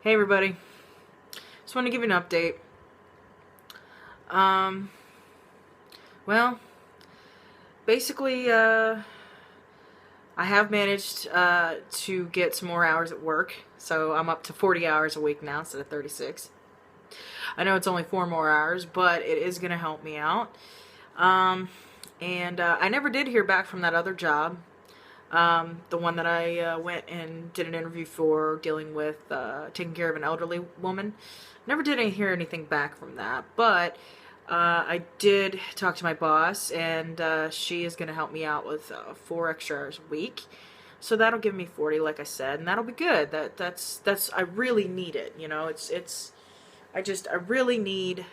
Hey everybody, just wanted to give you an update. Um, well, basically, I have managed to get some more hours at work, so I'm up to 40 hours a week now instead of 36. I know it's only 4 more hours, but it is going to help me out. Um, and I never did hear back from that other job, the one that I went and did an interview for, dealing with taking care of an elderly woman. Never did hear anything back from that, but I did talk to my boss, and she is going to help me out with 4 extra hours a week. So that'll give me 40, like I said, and that'll be good. That's I really need it. You know, I really need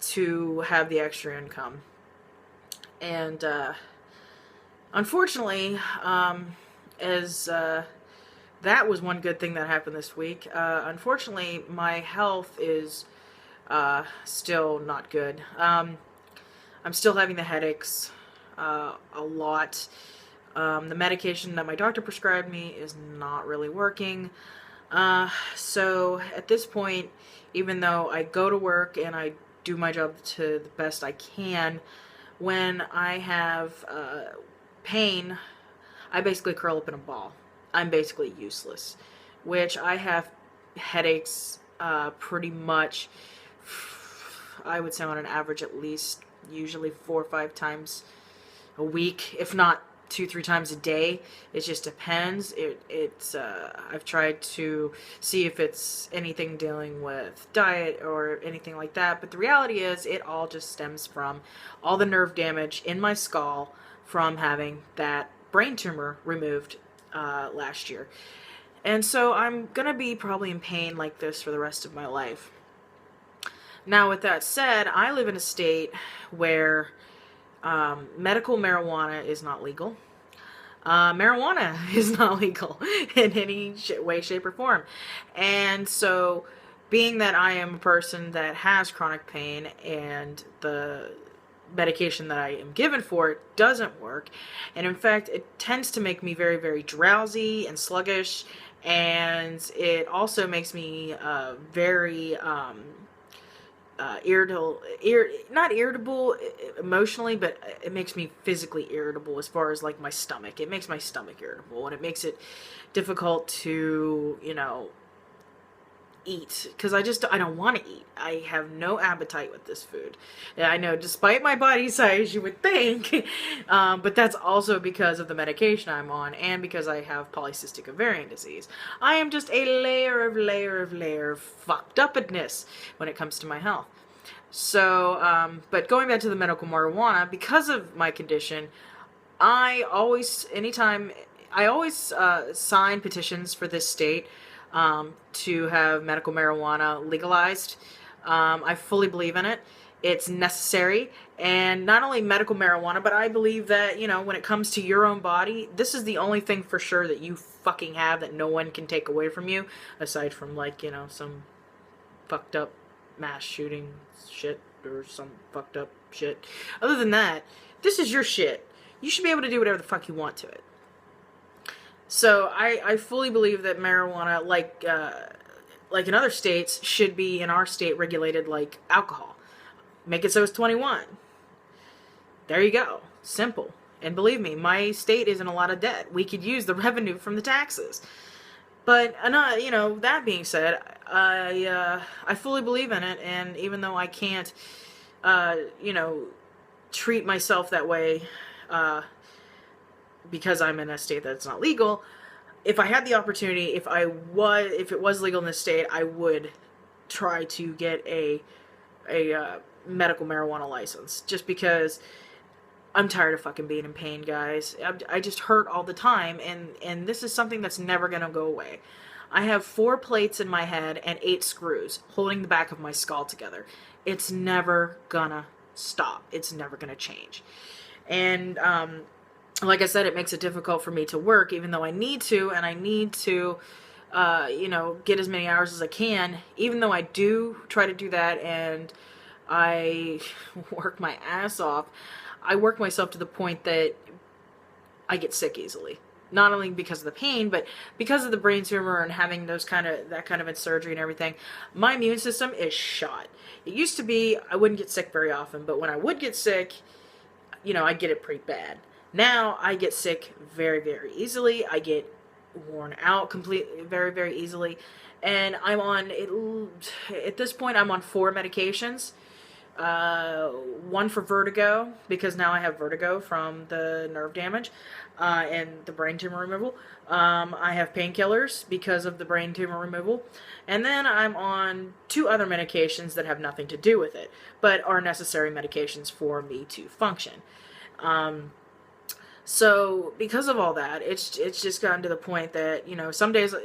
to have the extra income, and unfortunately, as that was one good thing that happened this week. Unfortunately, my health is still not good. I'm still having the headaches a lot. The medication that my doctor prescribed me is not really working. So at this point, even though I go to work and I do my job to the best I can, when I have pain, I basically curl up in a ball. I'm basically useless, which I have headaches pretty much, I would say on an average at least, usually 4 or 5 times a week, if not 2, 3 times a day. It just depends. I've tried to see if it's anything dealing with diet or anything like that, but the reality is it all just stems from all the nerve damage in my skull from having that brain tumor removed last year. And so I'm gonna be probably in pain like this for the rest of my life. Now, with that said, I live in a state where medical marijuana is not legal. Marijuana is not legal in any way, shape, or form. And so, being that I am a person that has chronic pain and the medication that I am given for it doesn't work, and in fact, it tends to make me very, very drowsy and sluggish, and it also makes me very irritable, not irritable emotionally, but it makes me physically irritable as far as like my stomach. It makes my stomach irritable, and it makes it difficult to, eat, because I don't want to eat. I have no appetite with this food. And I know, despite my body size, you would think, but that's also because of the medication I'm on, and because I have polycystic ovarian disease. I am just a layer of fucked upness when it comes to my health. So, but going back to the medical marijuana, because of my condition, I always sign petitions for this state to have medical marijuana legalized. I fully believe in it. It's necessary. And not only medical marijuana, but I believe that, when it comes to your own body, this is the only thing for sure that you fucking have that no one can take away from you, aside from, like, some fucked up mass shooting shit or some fucked up shit. Other than that, this is your shit. You should be able to do whatever the fuck you want to it. So I fully believe that marijuana, like in other states, should be in our state regulated like alcohol. Make it so it's 21. There you go. Simple. And believe me, my state is in a lot of debt. We could use the revenue from the taxes. But that being said, I fully believe in it, and even though I can't, treat myself that way, because I'm in a state that's not legal, if I had the opportunity, if it was legal in this state, I would try to get a medical marijuana license, just because I'm tired of fucking being in pain, guys. I just hurt all the time, and this is something that's never gonna go away. I have 4 plates in my head and 8 screws holding the back of my skull together. It's never gonna stop. It's never gonna change. And like I said, it makes it difficult for me to work, even though I need to, and I need to, get as many hours as I can. Even though I do try to do that, and I work my ass off, I work myself to the point that I get sick easily. not only because of the pain, but because of the brain tumor and having that kind of surgery and everything, my immune system is shot. It used to be I wouldn't get sick very often, but when I would get sick, I'd get it pretty bad. Now I get sick very, very easily. I get worn out completely, very, very easily. And at this point, I'm on 4 medications. One for vertigo, because now I have vertigo from the nerve damage and the brain tumor removal. I have painkillers because of the brain tumor removal. And then I'm on 2 other medications that have nothing to do with it, but are necessary medications for me to function. So because of all that, it's just gotten to the point that,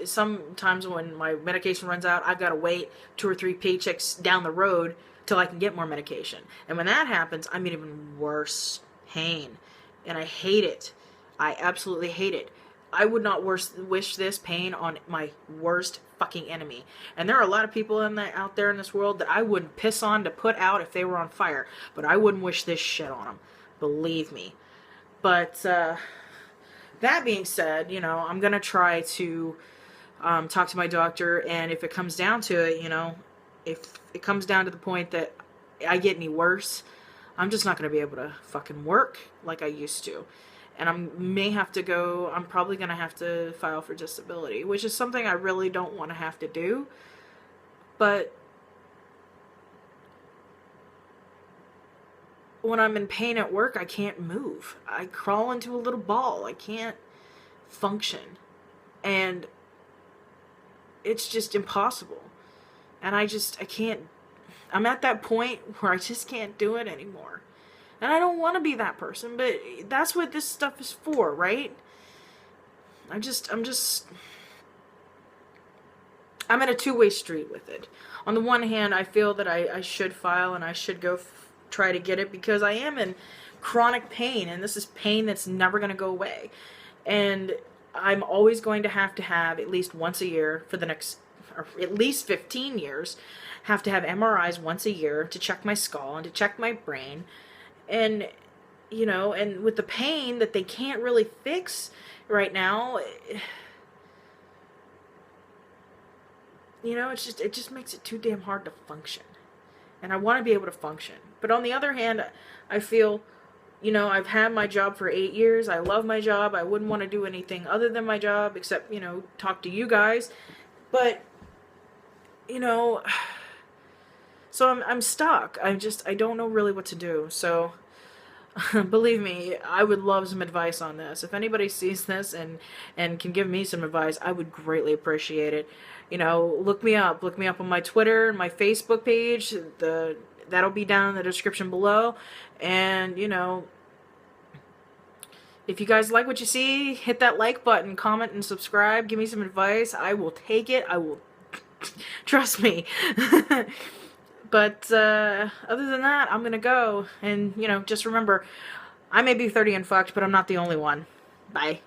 sometimes when my medication runs out, I've got to wait 2 or 3 paychecks down the road till I can get more medication. And when that happens, I'm in even worse pain. And I hate it. I absolutely hate it. I would not wish this pain on my worst fucking enemy. And there are a lot of people out there in this world that I wouldn't piss on to put out if they were on fire. But I wouldn't wish this shit on them. Believe me. But that being said, I'm going to try to talk to my doctor. And if it comes down to it, if it comes down to the point that I get any worse, I'm just not going to be able to fucking work like I used to. And I'm probably going to have to file for disability, which is something I really don't want to have to do. But when I'm in pain at work, I can't move. I crawl into a little ball. I can't function. And it's just impossible. And I can't, I'm at that point where I just can't do it anymore. And I don't want to be that person, but that's what this stuff is for, right? I'm at a two-way street with it. On the one hand, I feel that I should file and I should go try to get it because I am in chronic pain, and this is pain that's never going to go away. And I'm always going to have at least once a year for the next, or at least 15 years, have to have MRIs once a year to check my skull and to check my brain. And, and with the pain that they can't really fix right now, it just makes it too damn hard to function. And I want to be able to function. But on the other hand, I feel, I've had my job for 8 years. I love my job. I wouldn't want to do anything other than my job except, talk to you guys. But, so I'm stuck. I don't know really what to do. So, believe me, I would love some advice on this. If anybody sees this and can give me some advice, I would greatly appreciate it. Look me up. Look me up on my Twitter, my Facebook page. That'll be down in the description below. And, if you guys like what you see, hit that like button, comment, and subscribe. Give me some advice. I will take it. I will. Trust me. But other than that, I'm going to go. And, just remember, I may be 30 and fucked, but I'm not the only one. Bye.